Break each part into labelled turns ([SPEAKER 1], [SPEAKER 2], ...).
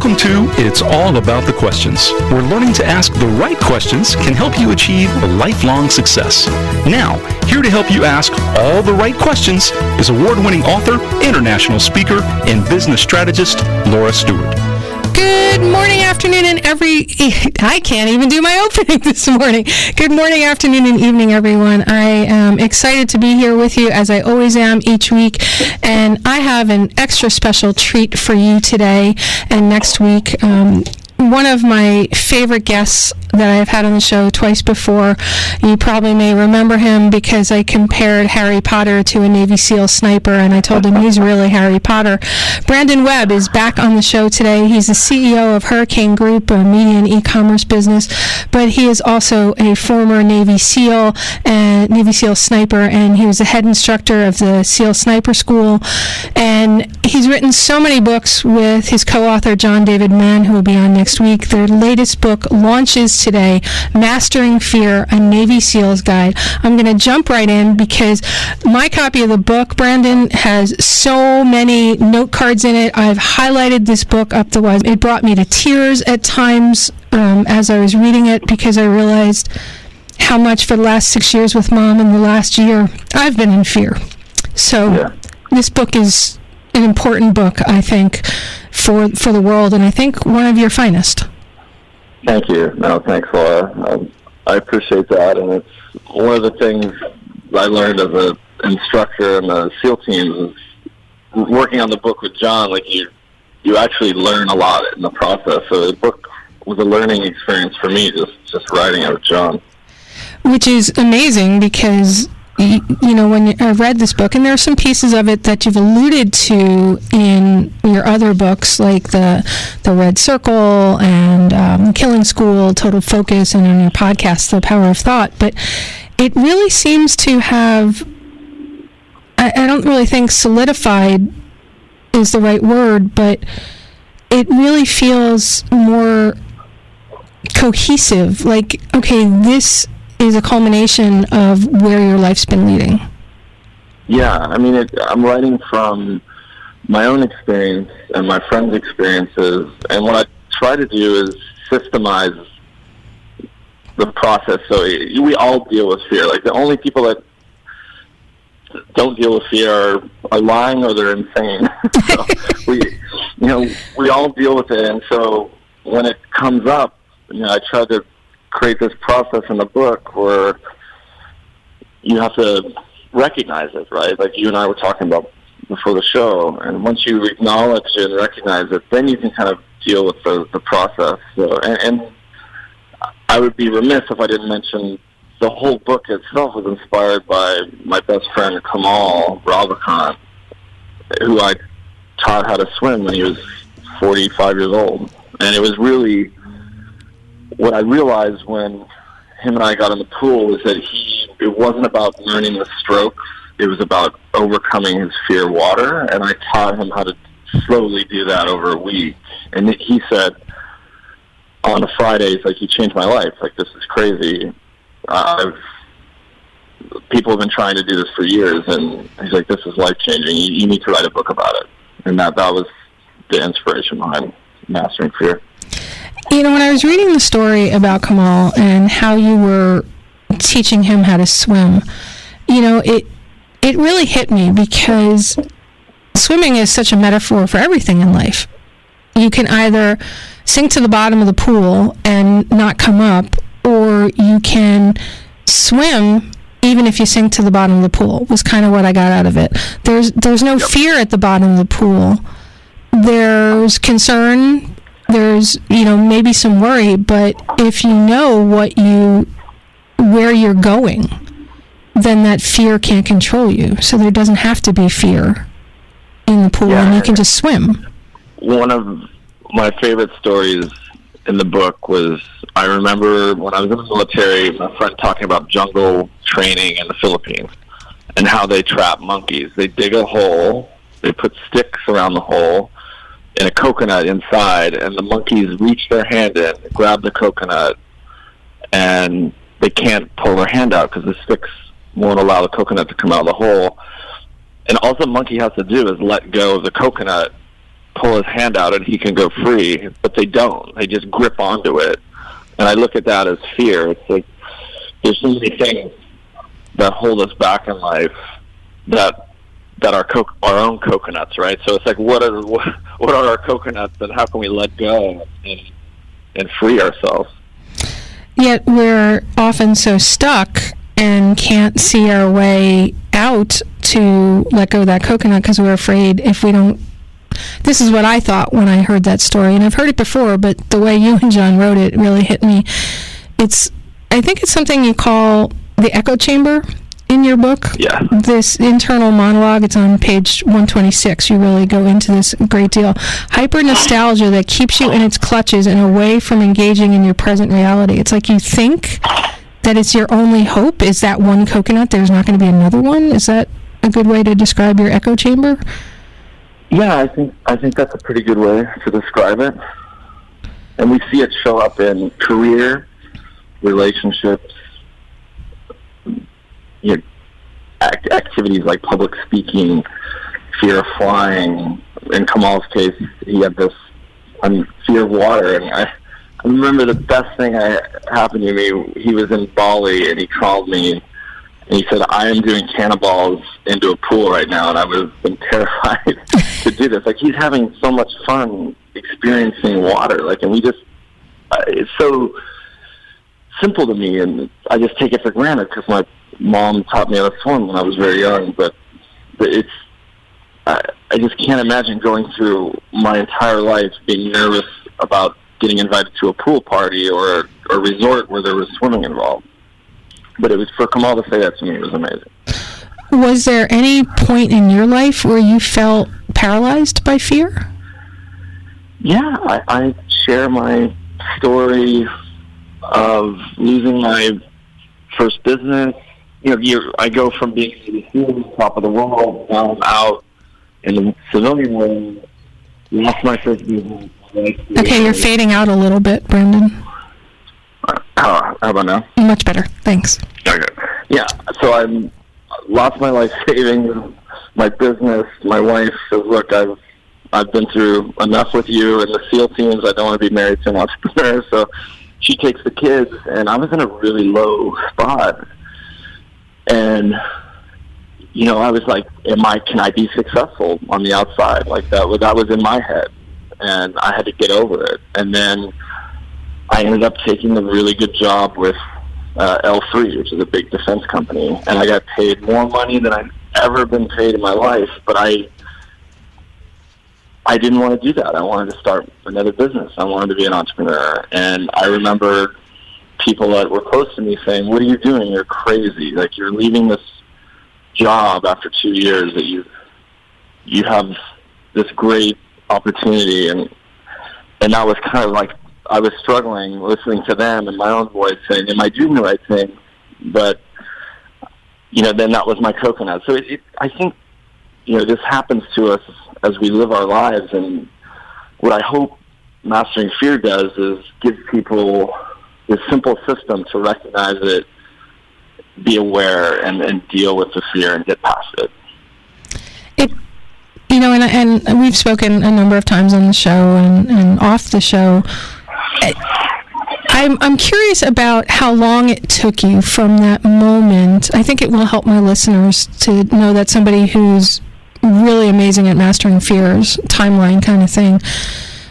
[SPEAKER 1] Welcome to It's All About the Questions, where learning to ask the right questions can help you achieve lifelong success. Now, here to help you ask all the right questions is award-winning author, international speaker, and business strategist, Laura Stewart.
[SPEAKER 2] Good morning, afternoon, and I can't even do my opening this morning. Good morning, afternoon, and evening, everyone. I am excited to be here with you, as I always am each week, and I have an extra special treat for you today and next week. One of my favorite guests that I've had on the show twice before. You probably may remember him because I compared Harry Potter to a Navy SEAL sniper, and I told him he's really Harry Potter. Brandon Webb is back on the show today. He's the CEO of Hurricane Group, a media and e-commerce business, but he is also a former Navy SEAL and Navy SEAL sniper, and he was the head instructor of the SEAL Sniper School. And he's written so many books with his co-author, David Mann, who will be on next week. Their latest book launches today, Mastering Fear, a Navy SEAL's Guide. I'm going to jump right in because my copy of the book, Brandon, has so many note cards in it. I've highlighted this book up the wazoo. It brought me to tears at times as I was reading it because I realized how much for the last 6 years with Mom and the last year I've been in fear. So This book is an important book, I think, for the world, and I think one of your finest.
[SPEAKER 3] Thank you. No, thanks, Laura. I appreciate that, and it's one of the things I learned as an instructor in the SEAL teams is working on the book with John. Like you actually learn a lot in the process. So the book was a learning experience for me, just writing it with John.
[SPEAKER 2] Which is amazing because you know, when I read this book, and there are some pieces of it that you've alluded to in your other books, like the Red Circle and Killing School, Total Focus, and on your podcast, The Power of Thought. But it really seems to have, I don't really think solidified is the right word, but it really feels more cohesive. Like, okay, this is a culmination of where your life's been leading.
[SPEAKER 3] Yeah, I mean, I'm writing from my own experience and my friends' experiences, and what I try to do is systemize the process. So we all deal with fear. Like, the only people that don't deal with fear are lying or they're insane. So we all deal with it, and so when it comes up, I try to create this process in the book where you have to recognize it, right? Like you and I were talking about before the show. And once you acknowledge and recognize it, then you can kind of deal with the process. So, and I would be remiss if I didn't mention the whole book itself was inspired by my best friend, Kamal Ravikant, who I taught how to swim when he was 45 years old. And it was really what I realized when him and I got in the pool was that it wasn't about learning the strokes, it was about overcoming his fear of water, and I taught him how to slowly do that over a week. And he said on a Friday, he's like, you changed my life, like, this is crazy. People have been trying to do this for years, and he's like, this is life-changing, you need to write a book about it. And that was the inspiration behind Mastering Fear.
[SPEAKER 2] You know, when I was reading the story about Kamal and how you were teaching him how to swim, it really hit me because swimming is such a metaphor for everything in life. You can either sink to the bottom of the pool and not come up, or you can swim even if you sink to the bottom of the pool, was kind of what I got out of it. There's no fear at the bottom of the pool. There's concern. There's, maybe some worry, but if you know where you're going, then that fear can't control you. So there doesn't have to be fear in the pool, and you can just swim.
[SPEAKER 3] One of my favorite stories in the book was, I remember when I was in the military, my friend talking about jungle training in the Philippines and how they trap monkeys. They dig a hole, they put sticks around the hole, and a coconut inside, and the monkeys reach their hand in, grab the coconut, and they can't pull their hand out because the sticks won't allow the coconut to come out of the hole. And all the monkey has to do is let go of the coconut, pull his hand out and he can go free, but they don't. They just grip onto it. And I look at that as fear. It's like there's so many things that hold us back in life that are our own coconuts, right? So it's like, what are our coconuts, and how can we let go and free ourselves?
[SPEAKER 2] Yet we're often so stuck and can't see our way out to let go of that coconut because we're afraid if we don't. This is what I thought when I heard that story, and I've heard it before, but the way you and John wrote it really hit me. I think it's something you call the echo chamber in your book.
[SPEAKER 3] Yeah.
[SPEAKER 2] This internal monologue, it's on page 126. You really go into this a great deal. Hyper nostalgia that keeps you in its clutches and away from engaging in your present reality. It's like you think that it's your only hope is that one coconut. There's not going to be another one. Is that a good way to describe your echo chamber?
[SPEAKER 3] Yeah, I think that's a pretty good way to describe it. And we see it show up in career, relationships, activities like public speaking, fear of flying. In Kamal's case, he had this fear of water. And I remember the best thing that happened to me. He was in Bali and he called me and he said, "I am doing cannonballs into a pool right now," and I was terrified to do this. Like, he's having so much fun experiencing water. Like, and we just, it's so simple to me, and I just take it for granted because my mom taught me how to swim when I was very young. But it's, I just can't imagine going through my entire life being nervous about getting invited to a pool party or a resort where there was swimming involved. But it was, for Kamal to say that to me, it was amazing.
[SPEAKER 2] Was there any point in your life where you felt paralyzed by fear?
[SPEAKER 3] Yeah, I share my story of losing my first business. I go from being the top of the world, now I'm out in the civilian world, lost my first business.
[SPEAKER 2] Okay, you're fading out a little bit, Brandon.
[SPEAKER 3] How about now?
[SPEAKER 2] Much better, thanks.
[SPEAKER 3] Okay. Yeah, so I lost my life savings, my business. My wife says, "Look, I've been through enough with you and the SEAL teams. I don't want to be married to an entrepreneur." So she takes the kids, and I was in a really low spot. And I was like, can I be successful on the outside? Like that was in my head, and I had to get over it. And then I ended up taking a really good job with L3, which is a big defense company, and I got paid more money than I've ever been paid in my life. But I didn't want to do that. I wanted to start another business. I wanted to be an entrepreneur. And I remember people that were close to me saying, "What are you doing? You're crazy. Like, you're leaving this job after 2 years that you have this great opportunity." And that was kind of like, I was struggling listening to them and my own voice saying, "Am I doing the right thing?" But, then that was my coconut. So I think, this happens to us as we live our lives. And what I hope Mastering Fear does is give people this simple system to recognize it, be aware, and deal with the fear and get past it.
[SPEAKER 2] And we've spoken a number of times on the show and off the show. I'm curious about how long it took you from that moment. I think it will help my listeners to know that somebody who's really amazing at mastering fears, timeline kind of thing.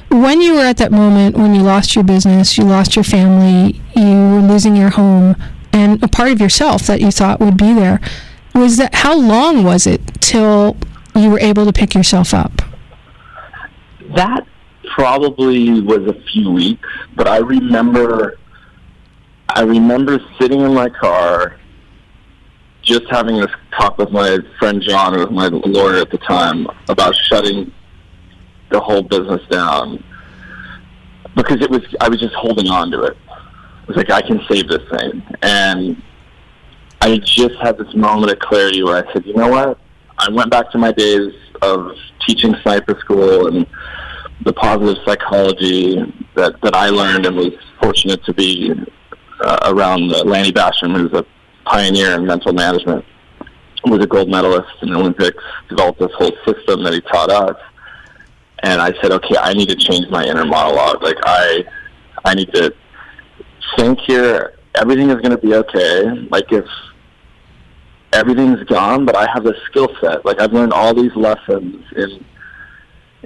[SPEAKER 2] When you were at that moment, when you lost your business, you lost your family, you were losing your home, and a part of yourself that you thought would be there, how long was it till you were able to pick yourself up?
[SPEAKER 3] That probably was a few weeks, but I remember sitting in my car, just having this talk with my friend John, who was my lawyer at the time, about shutting the whole business down, because I was just holding on to it. It was like, I can save this thing. And I just had this moment of clarity where I said, you know what? I went back to my days of teaching sniper school and the positive psychology that I learned, and was fortunate to be around Lanny Basham, who's a pioneer in mental management, was a gold medalist in the Olympics, developed this whole system that he taught us. And I said, okay, I need to change my inner monologue. Like, I need to think here, everything is going to be okay. Like, if everything's gone, but I have this skill set. Like, I've learned all these lessons in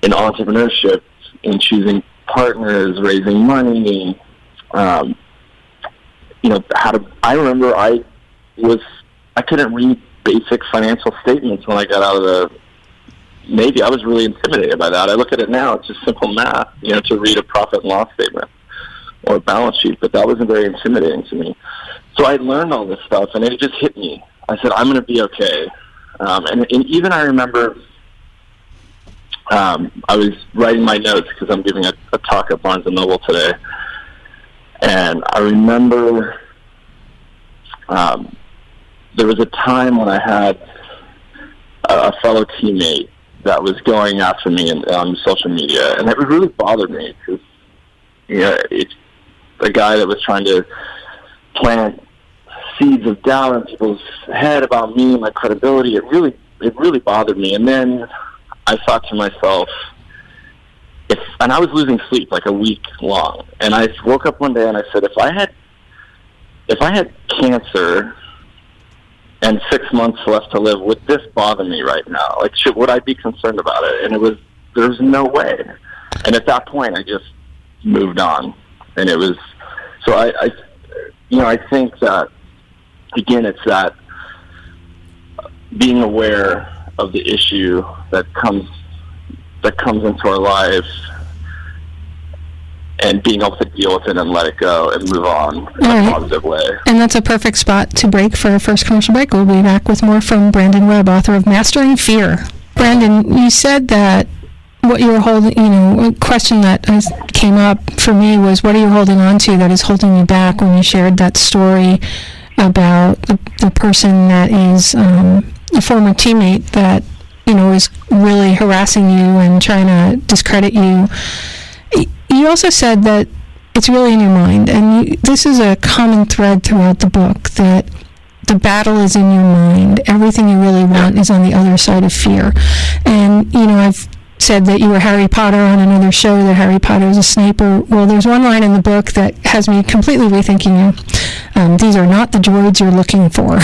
[SPEAKER 3] entrepreneurship, in choosing partners, raising money, I remember I couldn't read basic financial statements when I got out of the Navy. I was really intimidated by that. I look at it now, it's just simple math, to read a profit and loss statement or a balance sheet, but that wasn't very intimidating to me. So I learned all this stuff, and it just hit me. I said, I'm going to be okay. And even I remember I was writing my notes because I'm giving a talk at Barnes & Noble today. And I remember there was a time when I had a fellow teammate that was going after me on social media, and it really bothered me because, it's a guy that was trying to plant seeds of doubt in people's head about me and my credibility. It really bothered me. And then I thought to myself, and I was losing sleep like a week long, and I woke up one day and I said, if I had cancer and 6 months left to live, would this bother me right now? Like, would I be concerned about it? And there was no way. And at that point, I just moved on. And it was, so I think that, again, it's that being aware of the issue that comes into our lives, and being able to deal with it and let it go and move on in a positive way.
[SPEAKER 2] And that's a perfect spot to break for our first commercial break. We'll be back with more from Brandon Webb, author of Mastering Fear. Brandon, you said that what you were holding, a question that came up for me was, what are you holding on to that is holding you back, when you shared that story about the person that is a former teammate that, is really harassing you and trying to discredit you. You also said that it's really in your mind, and this is a common thread throughout the book, that the battle is in your mind. Everything you really want is on the other side of fear. And, I've said that you were Harry Potter on another show, that Harry Potter is a sniper. Well, there's one line in the book that has me completely rethinking you. These are not the droids you're looking for.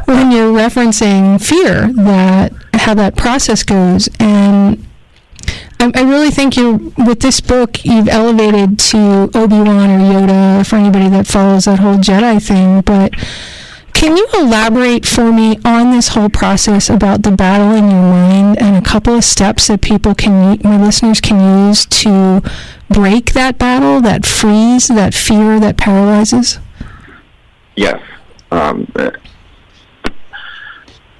[SPEAKER 2] When you're referencing fear, how that process goes. And I really think with this book, you've elevated to Obi-Wan or Yoda, for anybody that follows that whole Jedi thing. But can you elaborate for me on this whole process about the battle in your mind, and a couple of steps that my listeners can use to break that battle, that freeze, that fear that paralyzes?
[SPEAKER 3] Yes.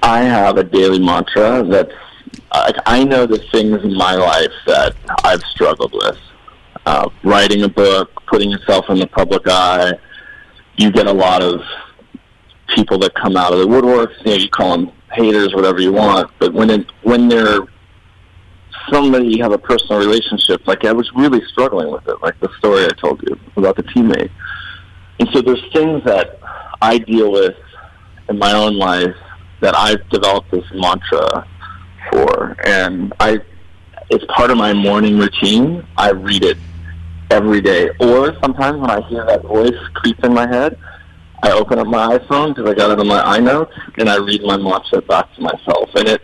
[SPEAKER 3] I have a daily mantra that's, I know the things in my life that I've struggled with. Writing a book, putting yourself in the public eye, you get a lot of people that come out of the woodworks. You call them haters, whatever you want. But when they're somebody you have a personal relationship, like I was really struggling with it, like the story I told you about the teammate. And so there's things that I deal with in my own life that I've developed this mantra for, and it's part of my morning routine. I read it every day, or sometimes when I hear that voice creep in my head, I open up my iPhone because I got it on my iNotes, and I read my mantra back to myself. And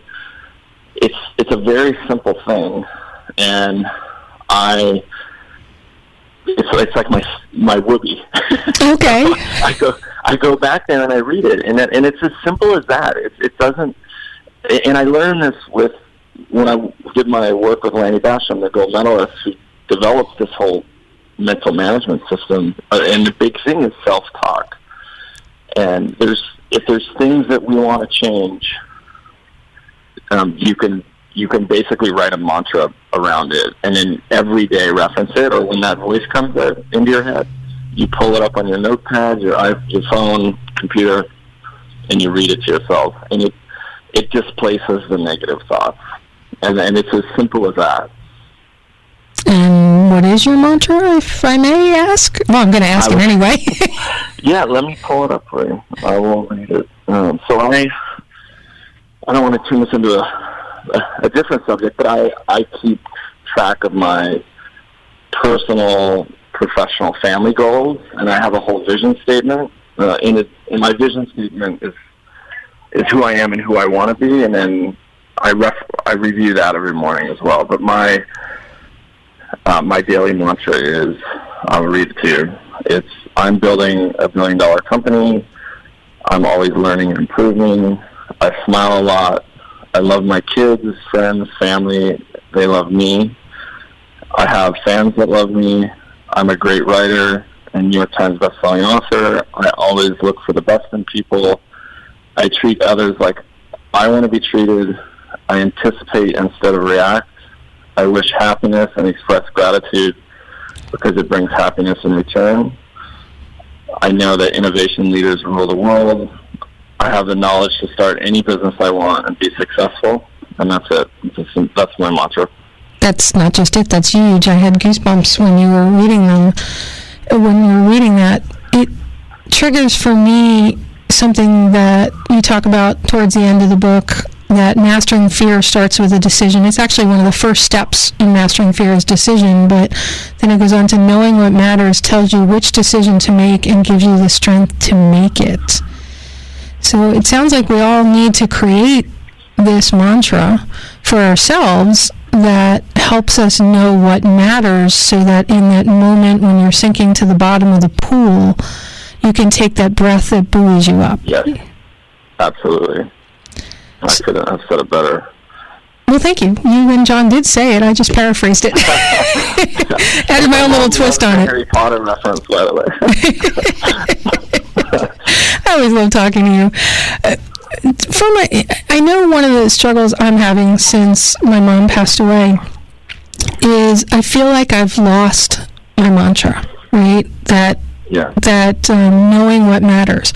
[SPEAKER 3] it's a very simple thing, and it's like my whoopee.
[SPEAKER 2] Okay.
[SPEAKER 3] I go back there and I read it, and it's as simple as that. It doesn't. And I learned this when I did my work with Lanny Basham, the gold medalist, who developed this whole mental management system. And the big thing is self-talk. And if there's things that we want to change, you can basically write a mantra around it, and then every day reference it. Or when that voice comes into your head, you pull it up on your notepad, your phone, computer, and you read it to yourself. And it displaces the negative thoughts. And it's as simple as that.
[SPEAKER 2] And what is your mantra, if I may ask? Well, I'm going to ask it anyway.
[SPEAKER 3] Yeah, let me pull it up for you. I will read it. So I don't want to turn this into a a different subject, but I keep track of my personal, professional, family goals, and I have a whole vision statement. In my vision statement is who I am and who I want to be, and then I review that every morning as well. But my daily mantra is, I'll read it to you. It's, I'm building $1 billion company. I'm always learning and improving. I smile a lot. I love my kids, friends, family. They love me. I have fans that love me. I'm a great writer and New York Times bestselling author. I always look for the best in people. I treat others like I want to be treated. I anticipate instead of react. I wish happiness and express gratitude because it brings happiness in return. I know that innovation leaders rule the world. I have the knowledge to start any business I want and be successful. And that's it. That's my mantra.
[SPEAKER 2] That's not just it. That's huge. I had goosebumps when you were reading them. When you were reading that, it triggers for me something that you talk about towards the end of the book, that mastering fear starts with a decision. It's actually one of the first steps in mastering fear is decision, but then it goes on to knowing what matters tells you which decision to make and gives you the strength to make it. So it sounds like we all need to create this mantra for ourselves that helps us know what matters, so that in that moment when you're sinking to the bottom of the pool, you can take that breath that buoys you up.
[SPEAKER 3] Yes, absolutely. I could have said it better.
[SPEAKER 2] Well, thank you. You and John did say it. I just paraphrased it. Added my own little twist on it.
[SPEAKER 3] Harry Potter reference, by the way.
[SPEAKER 2] I always love talking to you. I know one of the struggles I'm having since my mom passed away is I feel like I've lost my mantra, right? That knowing what matters.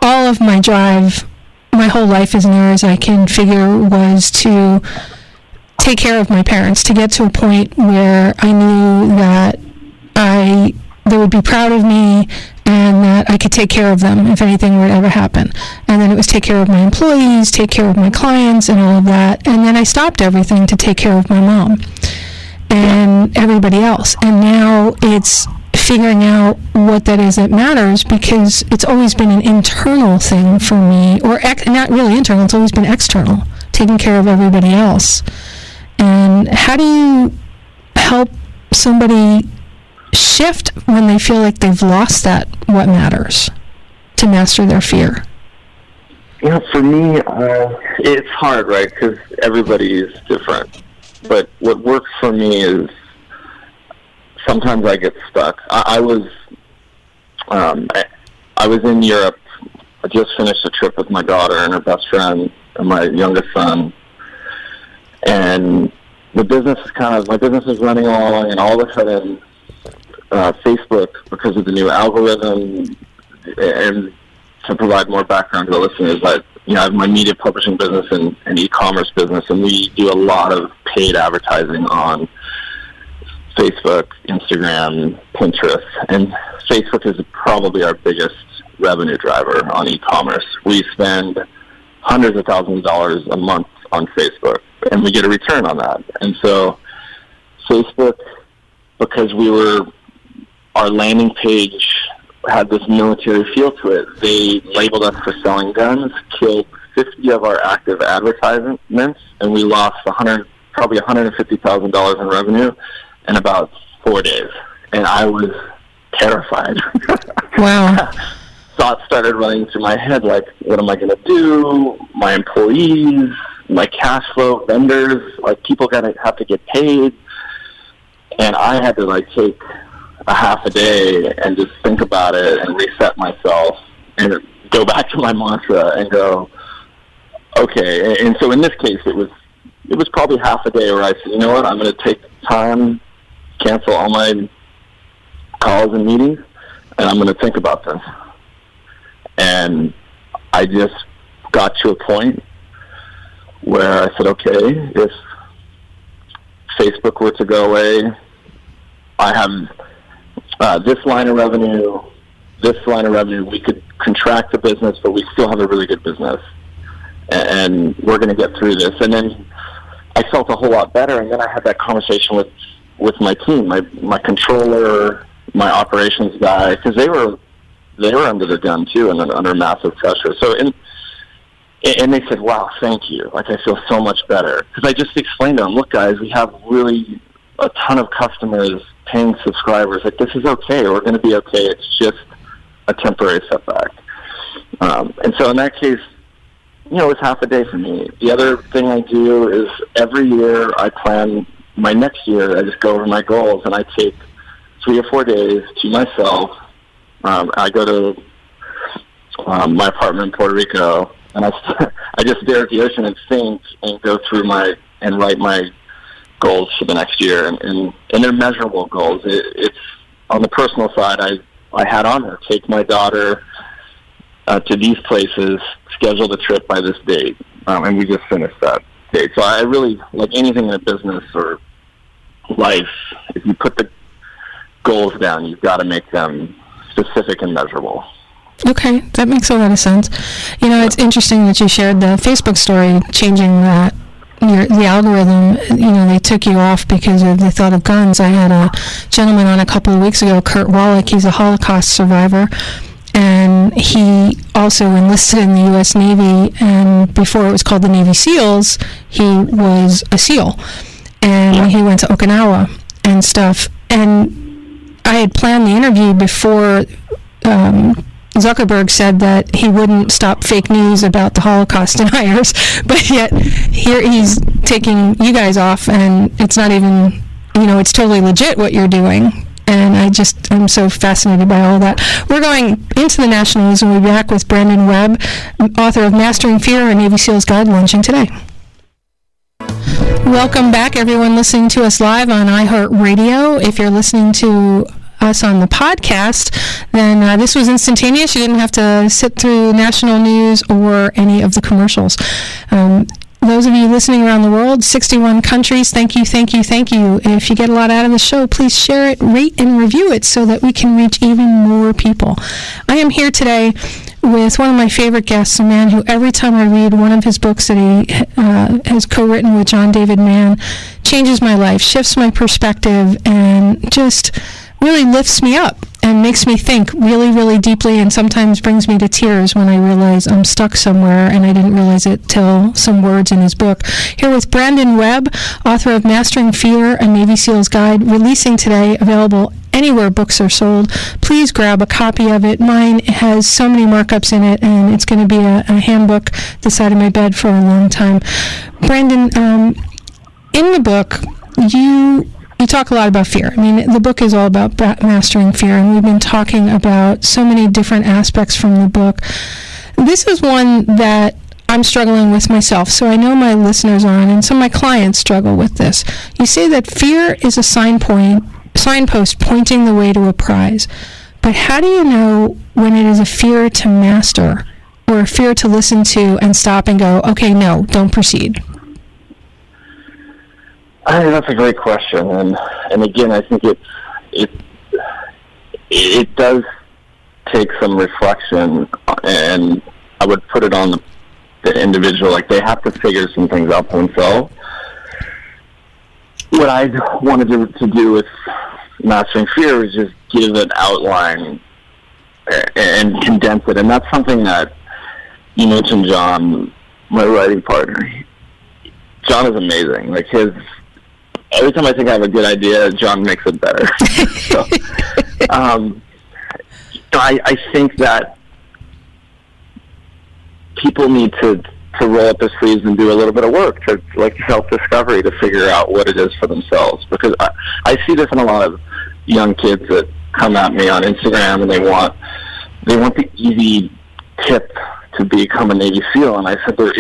[SPEAKER 2] All of my drive, my whole life as near as I can figure, was to take care of my parents, to get to a point where I knew that they would be proud of me and that I could take care of them if anything would ever happen. And then it was take care of my employees, take care of my clients, and all of that. And then I stopped everything to take care of my mom and everybody else. And now it's figuring out what that is that matters, because it's always been an internal thing for me, or not really internal, it's always been external, taking care of everybody else. And how do you help somebody shift when they feel like they've lost that what matters to master their fear?
[SPEAKER 3] Yeah, for me, it's hard, right? Because everybody is different. But what works for me is sometimes I get stuck. I was in Europe. I just finished a trip with my daughter and her best friend and my youngest son. And my business is running along, and all of a sudden, Facebook, because of the new algorithm, and to provide more background to the listeners, I have my media publishing business and e-commerce business, and we do a lot of paid advertising on Facebook, Instagram, Pinterest, and Facebook is probably our biggest revenue driver on e-commerce. We spend hundreds of thousands of dollars a month on Facebook, and we get a return on that. And so Facebook, because our landing page had this military feel to it, they labeled us for selling guns, killed 50 of our active advertisements, and we lost probably $150,000 in revenue in about 4 days. And I was terrified.
[SPEAKER 2] Wow.
[SPEAKER 3] Thoughts started running through my head, like, what am I going to do? My employees, my cash flow, vendors, like, people have to get paid. And I had to, take a half a day and just think about it and reset myself and go back to my mantra and go, okay. And so in this case, it was probably half a day where I said, you know what, I'm going to take time, cancel all my calls and meetings, and I'm going to think about this. And I just got to a point where I said, okay, if Facebook were to go away, I have this line of revenue, we could contract the business, but we still have a really good business. And we're going to get through this. And then I felt a whole lot better. And then I had that conversation with my team, my controller, my operations guy, because they were under the gun too and under massive pressure. So and they said, "Wow, thank you. Like, I feel so much better." Because I just explained to them, "Look, guys, we have really a ton of customers, paying subscribers. Like, this is okay. We're going to be okay. It's just a temporary setback." And so in that case, it's half a day for me. The other thing I do is every year I plan my next year. I just go over my goals, and I take 3 or 4 days to myself. I go to my apartment in Puerto Rico, and I just stare at the ocean and think and go through and write my goals for the next year, and they're measurable goals. It's on the personal side. I had on there, take my daughter to these places, schedule the trip by this date, and we just finished that date. So I really, like anything in a business or life, if you put the goals down, you've got to make them specific and measurable.
[SPEAKER 2] Okay, that makes a lot of sense. It's interesting that you shared the Facebook story changing that. The algorithm, they took you off because of the thought of guns. I had a gentleman on a couple of weeks ago, Kurt Wallach. He's a Holocaust survivor, and he also enlisted in the U.S. Navy, and before it was called the Navy SEALs, he was a SEAL, and he went to Okinawa and stuff. And I had planned the interview before Zuckerberg said that he wouldn't stop fake news about the Holocaust deniers, but yet here he's taking you guys off, and it's not even, it's totally legit what you're doing. And I'm so fascinated by all that. We're going into the national news, and we'll be back with Brandon Webb, author of Mastering Fear, a Navy SEAL's Guide, launching today. Welcome back, everyone listening to us live on iHeartRadio. If you're listening to us on the podcast, then this was instantaneous. You didn't have to sit through national news or any of the commercials. Those of you listening around the world, 61 countries, thank you, thank you, thank you. If you get a lot out of the show, please share it, rate, and review it so that we can reach even more people. I am here today with one of my favorite guests, a man who every time I read one of his books that he has co-written with David Mann, changes my life, shifts my perspective, and just really lifts me up and makes me think really, really deeply, and sometimes brings me to tears when I realize I'm stuck somewhere and I didn't realize it till some words in his book. Here with Brandon Webb, author of Mastering Fear, a Navy SEAL's Guide, releasing today, available anywhere books are sold. Please grab a copy of it. Mine has so many markups in it, and it's going to be a handbook the side of my bed for a long time. Brandon, in the book, you talk a lot about fear. I mean, the book is all about mastering fear, and we've been talking about so many different aspects from the book. This is one that I'm struggling with myself, so I know my listeners are, and some of my clients struggle with this. You say that fear is a signpost pointing the way to a prize, but how do you know when it is a fear to master or a fear to listen to and stop and go, okay, no, don't proceed?
[SPEAKER 3] I think that's a great question, and again, I think it does take some reflection, and I would put it on the individual. Like, they have to figure some things out for themselves. What I wanted to do with Mastering Fear is just give an outline and condense it, and that's something that you mentioned. John, my writing partner, John is amazing. Like, every time I think I have a good idea, John makes it better. So, I think that people need to roll up their sleeves and do a little bit of work, to like self-discovery, to figure out what it is for themselves. Because I see this in a lot of young kids that come at me on Instagram, and they want the easy tip to become a Navy SEAL, and I said there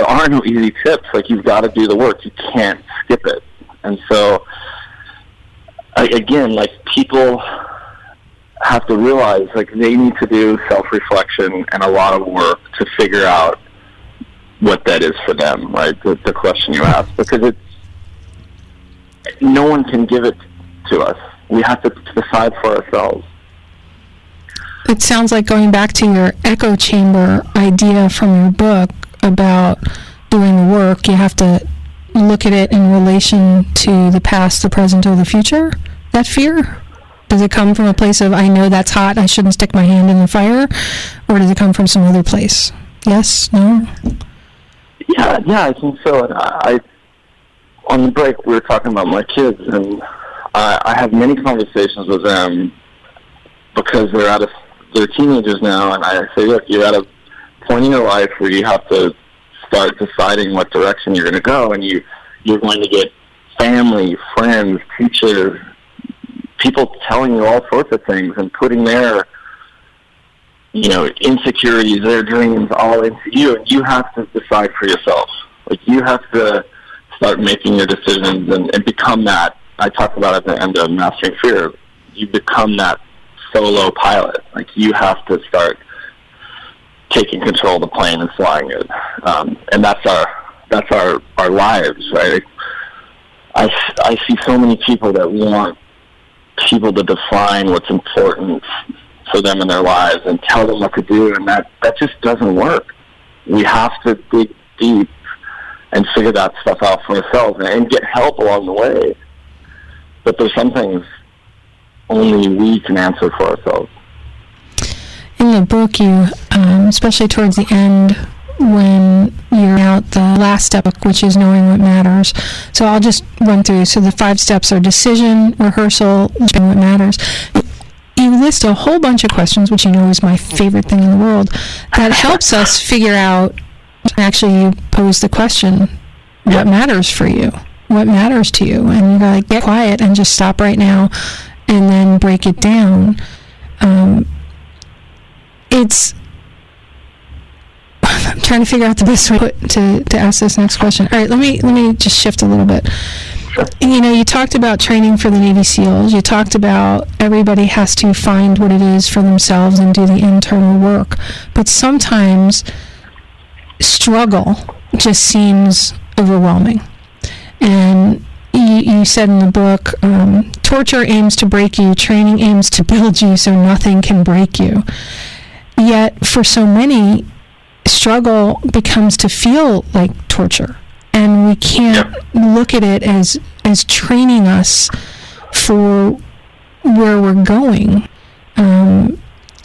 [SPEAKER 3] are no easy tips. Like, you've got to do the work. You can't skip it. And so, again, like, people have to realize, like, they need to do self-reflection and a lot of work to figure out what that is for them, right? The question you asked, because no one can give it to us. We have to decide for ourselves.
[SPEAKER 2] It sounds like going back to your echo chamber idea from your book about doing the work, you have to look at it in relation to the past, the present, or the future? That fear? Does it come from a place of, I know that's hot, I shouldn't stick my hand in the fire? Or does it come from some other place? Yes? No?
[SPEAKER 3] Yeah, I think so. And I on the break, we were talking about my kids, and I have many conversations with them because they're teenagers now, and I say, look, you're at a point in your life where you have to start deciding what direction you're going to go, and you're going to get family, friends, teachers, people telling you all sorts of things and putting their, insecurities, their dreams all into you, and you have to decide for yourself. Like, you have to start making your decisions and become that. I talked about at the end of Mastering Fear. You become that solo pilot. Like, you have to start taking control of the plane and flying it. And that's our lives, right? I see so many people that want people to define what's important for them in their lives and tell them what to do, and that just doesn't work. We have to dig deep and figure that stuff out for ourselves and get help along the way. But there's some things only we can answer for ourselves.
[SPEAKER 2] In the book, you, especially towards the end, when you're out the last step, which is knowing what matters. So I'll just run through. So the 5 steps are decision, rehearsal, and what matters. You list a whole bunch of questions, which is my favorite thing in the world, that helps us figure out. Actually, you pose the question, what matters for you? What matters to you? And you gotta get quiet and just stop right now and then break it down. I'm trying to figure out the best way to ask this next question. All right, let me just shift a little bit. You talked about training for the Navy SEALs. You talked about everybody has to find what it is for themselves and do the internal work. But sometimes struggle just seems overwhelming. And you said in the book, torture aims to break you, training aims to build you so nothing can break you. Yet for so many, struggle becomes to feel like torture. And we can't look at it as training us for where we're going.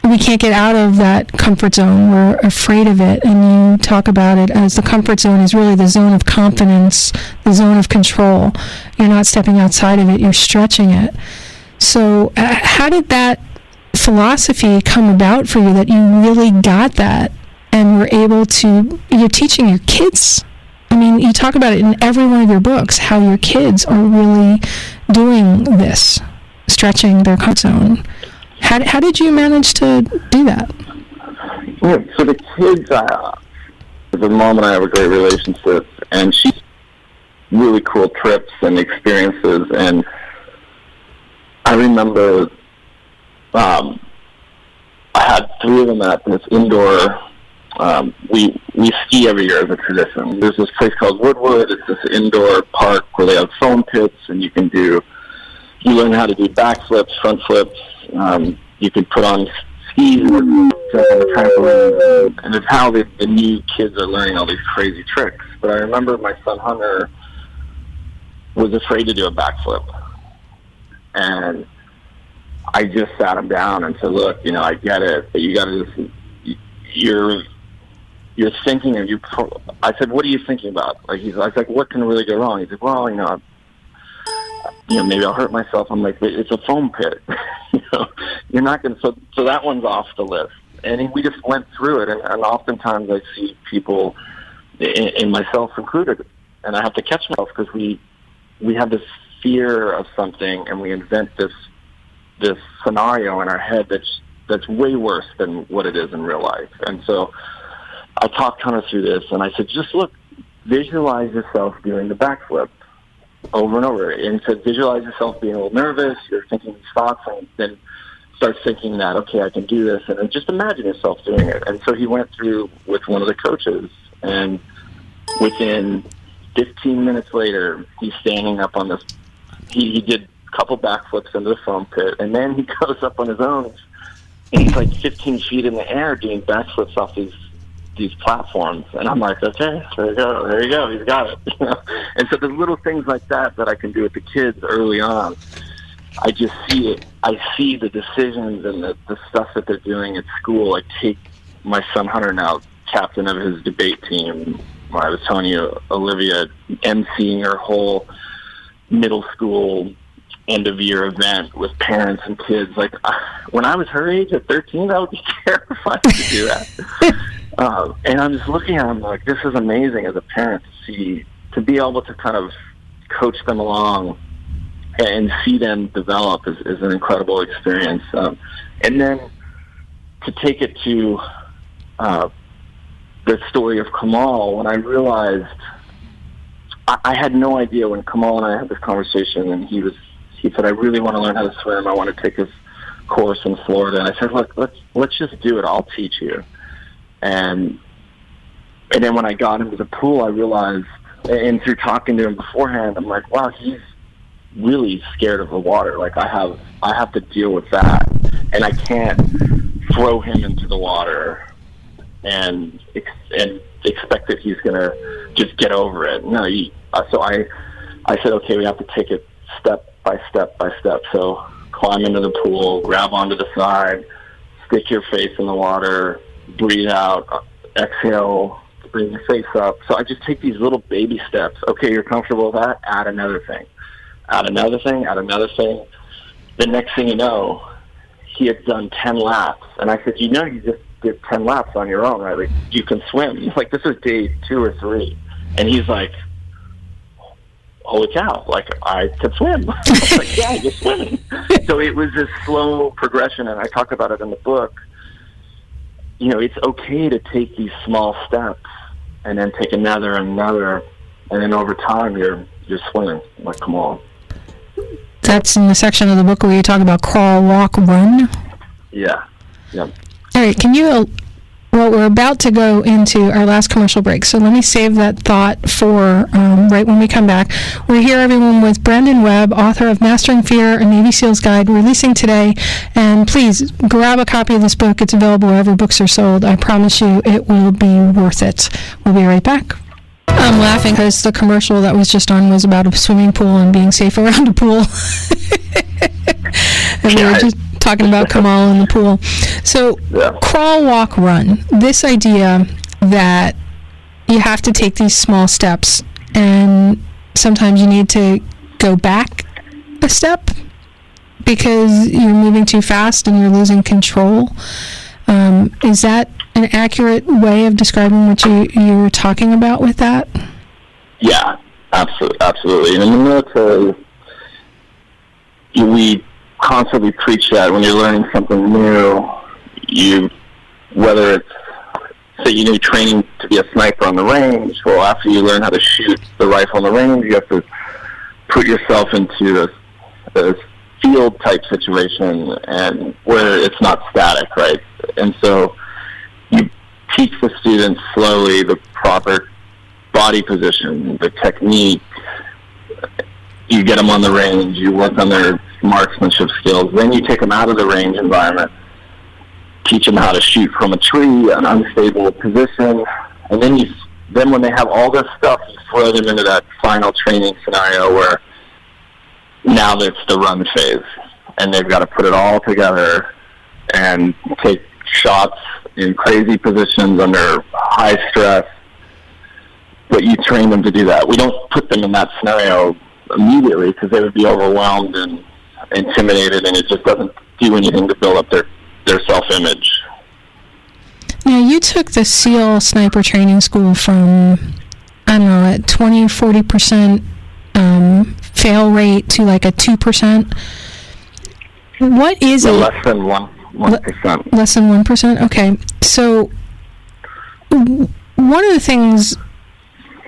[SPEAKER 2] We can't get out of that comfort zone. We're afraid of it. And you talk about it as the comfort zone is really the zone of confidence, the zone of control. You're not stepping outside of it. You're stretching it. So how did that philosophy come about for you, that you really got that and were able to, you're teaching your kids? I mean, you talk about it in every one of your books, how your kids are really doing this, stretching their comfort zone. How did you manage to do that?
[SPEAKER 3] Yeah, so the kids, the mom and I have a great relationship, and she's really cool trips and experiences. And I remember I had 3 of them at this indoor. We ski every year as a tradition. There's this place called Woodwood. It's this indoor park where they have foam pits, and you learn how to do backflips, front flips. You can put on skis or jump on the trampoline, and it's how the new kids are learning all these crazy tricks. But I remember my son Hunter was afraid to do a backflip, and I just sat him down and said, "Look, I get it, but you got to just you're thinking, I said, what are you thinking about?" I was like, what can really go wrong? He said, well, maybe I'll hurt myself. I'm like, it's a foam pit. You're not going to, so that one's off the list. And we just went through it. And oftentimes I see people, and myself included, and I have to catch myself because we have this fear of something, and we invent this scenario in our head that's way worse than what it is in real life. And so I talked Hunter through this, and I said, just look, visualize yourself doing the backflip over and over. And he said, visualize yourself being a little nervous, you're thinking these thoughts, and then start thinking that, okay, I can do this, and then just imagine yourself doing it. And so he went through with one of the coaches, and within 15 minutes later, he's standing up on this, he did a couple backflips into the foam pit, and then he goes up on his own, and he's like 15 feet in the air doing backflips off these these platforms. And I'm like, okay, there you go, he's got it. And so there's little things like that I can do with the kids early on. I just see it. I see the decisions and the stuff that they're doing at school. I take my son Hunter, now captain of his debate team. I was telling you, Olivia emceeing her whole middle school end-of-year event with parents and kids. Like, when I was her age at 13, I would be terrified to do that. And I'm just looking at them like, this is amazing as a parent to be able to kind of coach them along and see them develop is an incredible experience. And then to take it to the story of Kamal, when I realized, I had no idea when Kamal and I had this conversation, and he said, I really want to learn how to swim. I want to take this course in Florida. And I said, look, let's just do it. I'll teach you. And then when I got into the pool, I realized, and through talking to him beforehand, I'm like, wow, he's really scared of the water. Like, I have to deal with that, and I can't throw him into the water and expect that he's gonna just get over it. No, so I said, okay, we have to take it step by step by step. So climb into the pool, grab onto the side, stick your face in the water, breathe out, exhale, bring your face up. So I just take these little baby steps. Okay, you're comfortable with that? Add another thing. Add another thing, add another thing. The next thing you know, he had done 10 laps. And I said, you just did 10 laps on your own, right? Like, you can swim. Like, this is day 2 or 3. And he's like, holy cow, like, I could swim. I was like, yeah, you're swimming. So it was this slow progression, and I talk about it in the book. You know, it's okay to take these small steps and then take another and another, and then over time you're swimming. Like, come on.
[SPEAKER 2] That's in the section of the book where you talk about crawl, walk, run?
[SPEAKER 3] Yeah.
[SPEAKER 2] All right, well, we're about to go into our last commercial break, so let me save that thought for right when we come back. We're here, everyone, with Brandon Webb, author of Mastering Fear, a Navy SEAL's Guide, releasing today. And please, grab a copy of this book. It's available wherever books are sold. I promise you it will be worth it. We'll be right back. I'm laughing because the commercial that was just on was about a swimming pool and being safe around a pool. And we were just talking about Kamal in the pool. So, crawl, walk, run. This idea that you have to take these small steps, and sometimes you need to go back a step because you're moving too fast and you're losing control. Is that an accurate way of describing what you were talking about with that?
[SPEAKER 3] Yeah, absolutely. And in the military, we constantly preach that when you're learning something new, whether it's, say, training to be a sniper on the range, well, after you learn how to shoot the rifle on the range, you have to put yourself into a field-type situation and where it's not static, right? And so you teach the students slowly the proper body position, the technique. You get them on the range, you work on their marksmanship skills. Then you take them out of the range environment, teach them how to shoot from a tree, an unstable position, and then when they have all this stuff, you throw them into that final training scenario where now it's the run phase, and they've got to put it all together and take shots in crazy positions under high stress. But you train them to do that. We don't put them in that scenario immediately because they would be overwhelmed and intimidated, and it just doesn't do anything to build up their self-image.
[SPEAKER 2] Now, you took the SEAL sniper training school from, I don't know, at 20 or 40% fail rate to like a 2%. What is it?
[SPEAKER 3] Less than 1%.
[SPEAKER 2] Less than 1%? Okay. So one of the things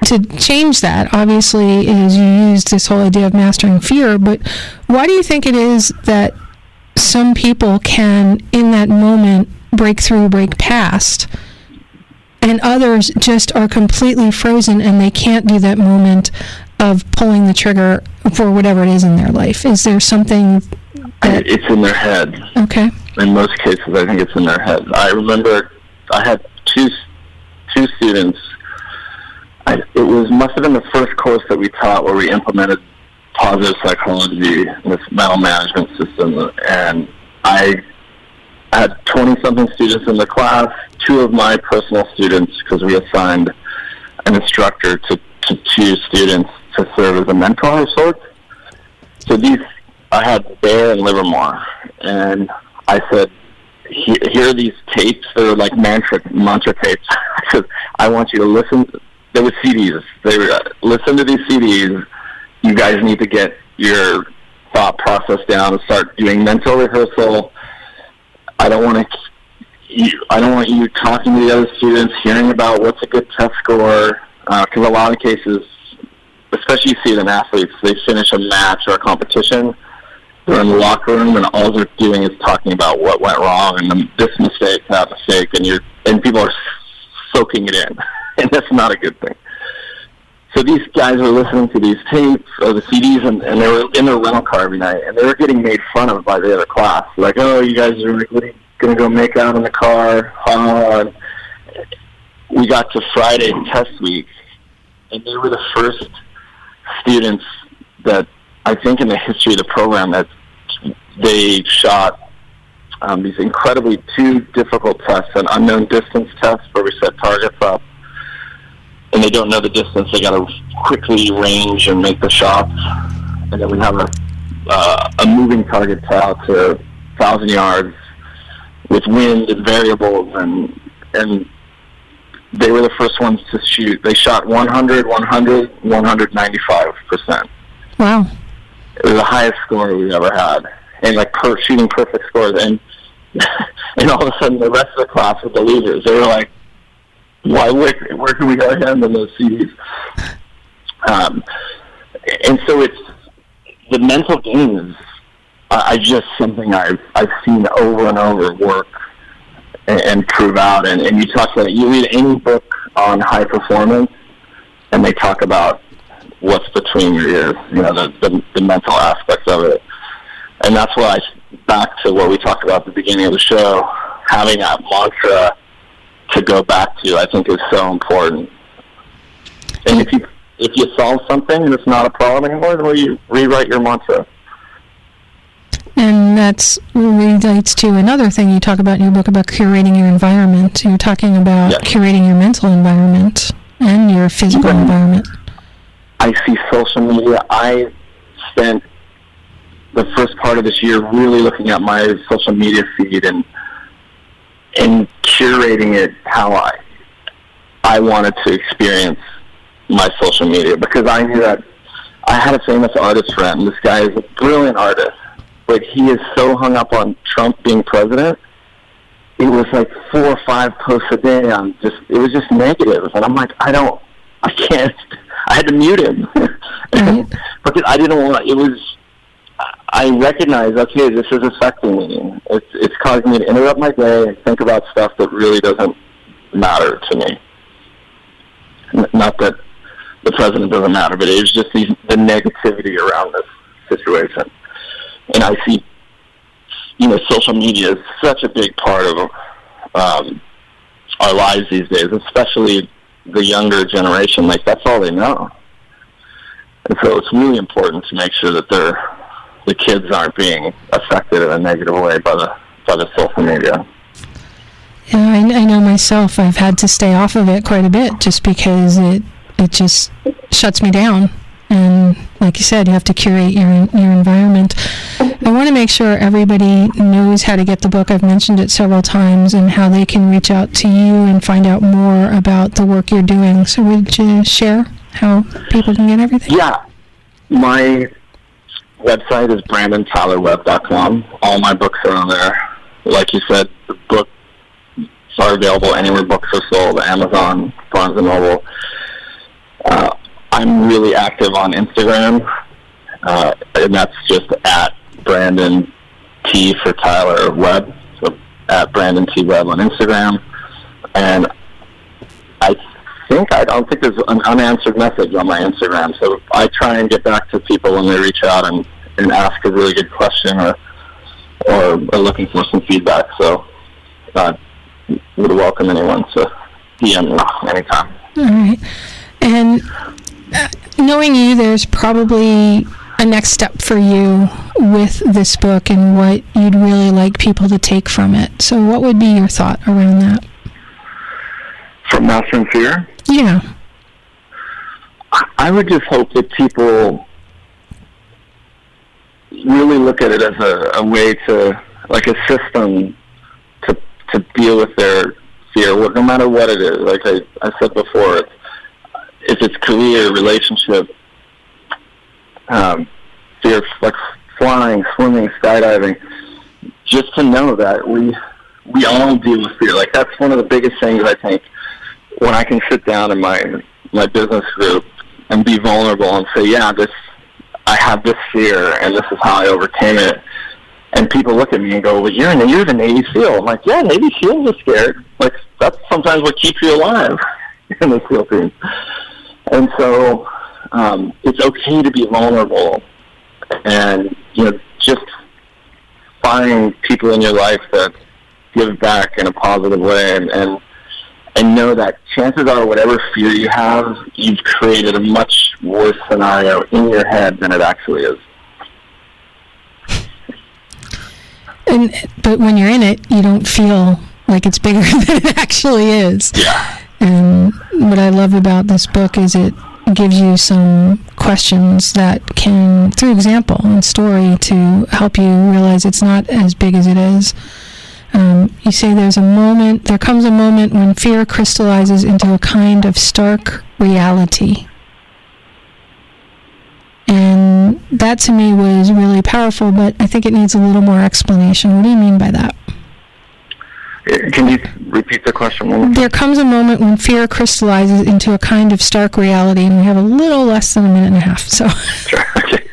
[SPEAKER 2] to change that, obviously, is you used this whole idea of mastering fear, but why do you think it is that some people can, in that moment, break through, break past, and others just are completely frozen and they can't do that moment of pulling the trigger for whatever it is in their life? Is there something that...
[SPEAKER 3] It's in their head.
[SPEAKER 2] Okay.
[SPEAKER 3] In most cases, I think it's in their head. I remember I had two two students. Must have been the first course that we taught where we implemented positive psychology, this mental management system, and I had 20-something students in the class. Two of my personal students, because we assigned an instructor to two students to serve as a mentor of sorts. So I had Bear and Livermore, and I said, here are these tapes. They're like mantra tapes. I said, I want you to listen. There were CDs. Listen to these CDs. You guys need to get your thought process down and start doing mental rehearsal. I don't want you talking to the other students, hearing about what's a good test score, because a lot of cases, especially you see it in athletes, they finish a match or a competition, they're in the locker room, and all they're doing is talking about what went wrong, and this mistake, that mistake, and people are soaking it in, and that's not a good thing. So these guys were listening to these tapes or the CDs, and they were in their rental car every night, and they were getting made fun of by the other class. Like, oh, you guys are like, what are you going to go make out in the car? And we got to Friday test week, and they were the first students that I think in the history of the program that they shot these incredibly two difficult tests, an unknown distance test where we set targets up, and they don't know the distance. They got to quickly range and make the shots. And then we have a moving target out to 1,000 yards with wind and variables, and they were the first ones to shoot. They shot 100, 195%.
[SPEAKER 2] Wow.
[SPEAKER 3] It was the highest score we've ever had, and like shooting perfect scores. And all of a sudden, the rest of the class were the losers. They were like, where can we go ahead than those CDs? And so it's the mental games. I just something I've seen over and over work and prove out. And you talk about it. You read any book on high performance, and they talk about what's between your ears. You know, the mental aspects of it. And that's why back to what we talked about at the beginning of the show, having that mantra to go back to, I think, is so important. And if you solve something and it's not a problem anymore, then you rewrite your mantra.
[SPEAKER 2] And that relates to another thing you talk about in your book about curating your environment. You're talking about curating your mental environment and your physical environment.
[SPEAKER 3] I see social media. I spent the first part of this year really looking at my social media feed and curating it how I wanted to experience my social media, because I knew that I had a famous artist friend. This guy is a brilliant artist, but he is so hung up on Trump being president. It was like 4 or 5 posts a day on it was just negative. And I'm like, I can't. I had to mute him because I didn't want, I recognized, okay, this is affecting me. It's causing me to interrupt my day and think about stuff that really doesn't matter to me. Not that the president doesn't matter, but it was just the negativity around this situation. And I see, social media is such a big part of our lives these days, especially the younger generation. Like, that's all they know. And so it's really important to make sure that the kids aren't being affected in a negative way by the social media.
[SPEAKER 2] Yeah, I know myself. I've had to stay off of it quite a bit just because it just shuts me down. And like you said, you have to curate your environment. I want to make sure everybody knows how to get the book. I've mentioned it several times, and how they can reach out to you and find out more about the work you're doing. So would you share how people can get everything?
[SPEAKER 3] Yeah. My website is BrandonTylerWebb.com. All my books are on there. Like you said, the books are available anywhere books are sold, Amazon, Barnes & Noble. I'm really active on Instagram, and that's just at Brandon T for Tyler Webb, so at Brandon T Webb on Instagram. And I don't think there's an unanswered message on my Instagram, so I try and get back to people when they reach out and ask a really good question or are looking for some feedback. So I would welcome anyone to DM me anytime.
[SPEAKER 2] All right. And knowing you, there's probably a next step for you with this book and what you'd really like people to take from it. So what would be your thought around that?
[SPEAKER 3] From Mastering Fear?
[SPEAKER 2] Yeah.
[SPEAKER 3] I would just hope that people really look at it as a way to, like a system to deal with their fear, no matter what it is. Like I said before, if it's career, relationship, fear, like flying, swimming, skydiving, just to know that we all deal with fear. Like that's one of the biggest things I think when I can sit down in my business group and be vulnerable and say, yeah, I have this fear and this is how I overcame it. And people look at me and go, well, you're the Navy SEAL. I'm like, yeah, Navy SEALs are scared. Like that's sometimes what keeps you alive in the SEAL team. And so it's okay to be vulnerable and, just find people in your life that give back in a positive way and know that chances are whatever fear you have, you've created a much worse scenario in your head than it actually is.
[SPEAKER 2] But when you're in it, you don't feel like it's bigger than it actually is.
[SPEAKER 3] Yeah.
[SPEAKER 2] And what I love about this book is it gives you some questions that can, through example and story, to help you realize it's not as big as it is. You say there comes a moment when fear crystallizes into a kind of stark reality. And that to me was really powerful, but I think it needs a little more explanation. What do you mean by that?
[SPEAKER 3] Can you repeat the question?
[SPEAKER 2] There comes a moment when fear crystallizes into a kind of stark reality, and we have a little less than a minute and a half. So,
[SPEAKER 3] sure. Okay.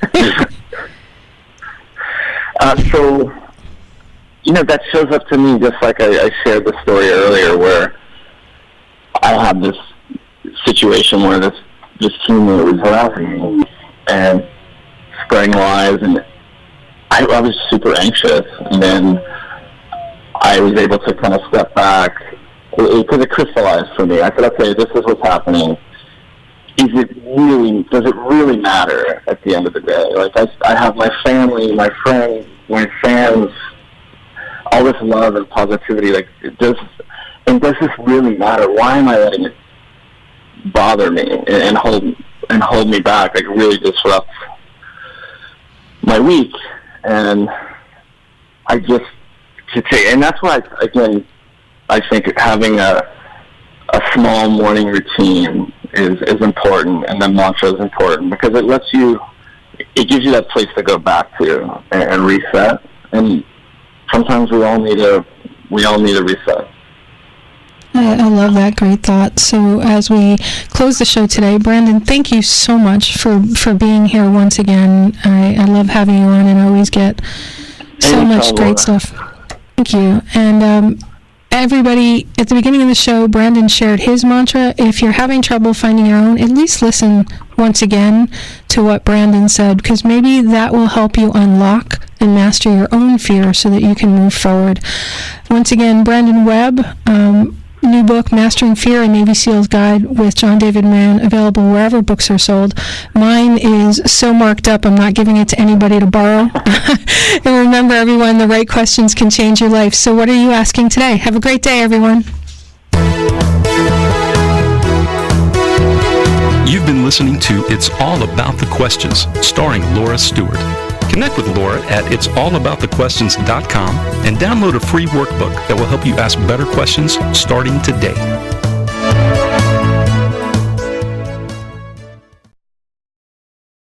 [SPEAKER 3] That shows up to me just like I shared the story earlier, where I had this situation where this teammate was harassing me and spreading lies, and I was super anxious, and then I was able to kind of step back because it crystallized for me. I said, okay, this is what's happening. Does it really matter at the end of the day? Like I have my family, my friends, my fans, all this love and positivity. Like does this really matter? Why am I letting it bother me and hold me back? Like really disrupt my week. And and that's why, again, I think having a small morning routine is important, and the mantra is important because it gives you that place to go back to and reset. And sometimes we all need a reset.
[SPEAKER 2] I love that. Great thought. So as we close the show today, Brandon, thank you so much for being here once again. I love having you on, and I always get so much great stuff. Thank you. And everybody, at the beginning of the show, Brandon shared his mantra. If you're having trouble finding your own, at least listen once again to what Brandon said, because maybe that will help you unlock and master your own fear so that you can move forward. Once again, Brandon Webb, new book, Mastering Fear, a Navy SEAL's Guide with John David Mann, available wherever books are sold. Mine is so marked up, I'm not giving it to anybody to borrow. And remember, everyone, the right questions can change your life. So what are you asking today? Have a great day, everyone.
[SPEAKER 1] You've been listening to It's All About the Questions, starring Laura Stewart. Connect with Laura at it'sallaboutthequestions.com and download a free workbook that will help you ask better questions starting today.